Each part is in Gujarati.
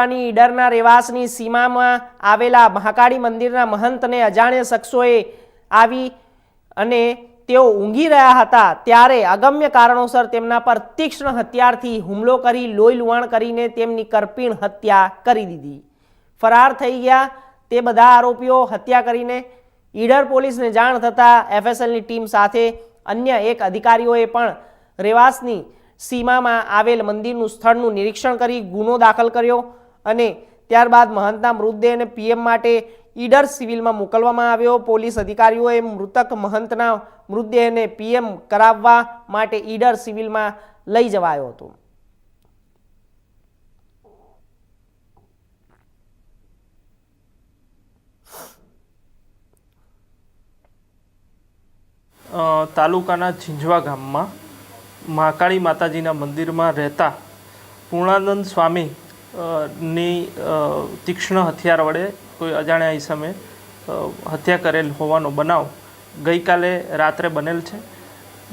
ઈડરના રહેવાસની સીમામાં આવેલા મહાકાળી મંદિરના મહંતને અજાણ્યા શખ્સોએ આવી અને તેઓ ઊંઘી રહ્યા હતા ત્યારે અગમ્ય કારણોસર તેમના પર તીક્ષ્ણ હથિયારથી હુમલો કરી લોહી લુહાણ કરીને તેમની કરપીણ હત્યા કરી દીધી. ફરાર થઈ ગયા તે બધા આરોપીઓ હત્યા કરીને ઈડર પોલીસને જાણ થતાં એફએસએલની ટીમ સાથે અન્ય એક અધિકારીઓએ પણ રહેવાસની સીમામાં આવેલ મંદિરનું સ્થળનું નિરીક્ષણ કરી ગુનો દાખલ કર્યો અને ત્યારબાદ મહંતના મૃતદેહને પીએમ માટે ઈડર સિવિલમાં મોકલવામાં આવ્યો. પોલીસ અધિકારીઓએ મૃતક મહંતના મૃતદેહને પીએમ કરાવવા માટે ઈડર સિવિલમાં લઈ જવાયો હતો. તાલુકાના ઝીંઝવા ગામમાં મહાકાળી માતાજીના મંદિરમાં રહેતા પૂર્ણાનંદ સ્વામી ની તીક્ષ્ણ હથિયાર વડે કોઈ અજાણ્યા ઈસમે હત્યા કરેલ હોવાનો બનાવ ગઈકાલે રાત્રે બનેલ છે.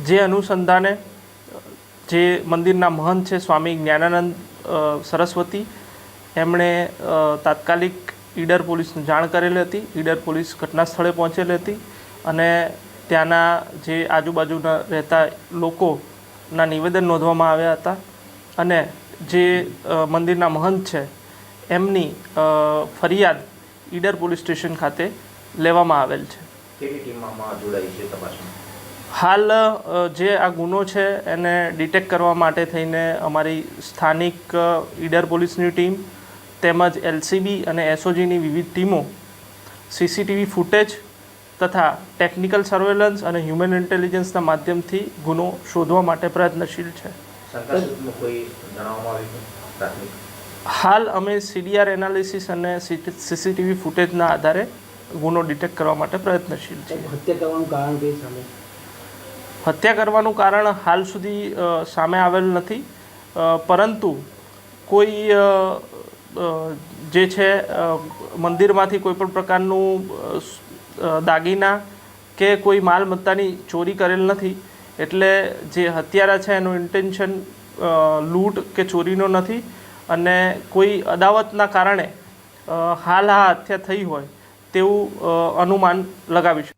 જે અનુસંધાને જે મંદિરના મહંત છે સ્વામી જ્ઞાનાનંદ સરસ્વતી એમણે તાત્કાલિક ઈડર પોલીસને જાણ કરેલી હતી. ઈડર પોલીસ ઘટના સ્થળે પહોંચેલી હતી અને ત્યાંના જે આજુબાજુના રહેતા લોકોના નિવેદન નોંધવામાં આવ્યા હતા અને જે મંદિરના મહંત છે એમની ફરિયાદ ઈડર પોલીસ સ્ટેશન ખાતે લેવામાં આવેલ છે. હાલ જે આ ગુનો છે એને ડિટેક્ટ કરવા માટે થઈને અમારી સ્થાનિક ઈડર પોલીસની ટીમ તેમજ એલસીબી અને એસઓજીની વિવિધ ટીમો સીસીટીવી ફૂટેજ તથા ટેકનિકલ સર્વેલન્સ અને હ્યુમન ઇન્ટેલિજન્સના માધ્યમથી ગુનો શોધવા માટે પ્રયત્નશીલ છે. હાલ અમે સીડીઆર એનાલિસિસ અને સીસીટીવી ફૂટેજના આધારે ગુનો ડિટેક્ટ કરવા માટે પ્રયત્નશીલ છીએ. હત્યા કરવાનું કારણ હાલ સુધી સામે આવેલ નથી, પરંતુ કોઈ જે છે મંદિરમાંથી કોઈ પણ પ્રકારનું દાગીના કે કોઈ માલ મત્તાની ચોરી કરેલ નથી. એટલે જે હત્યારા છે એનું ઇન્ટેન્શન લૂંટ કે ચોરીનો નથી અને કોઈ અદાવતના કારણે હાલ આ હત્યા થઈ હોય તેવું અનુમાન લગાવીશું.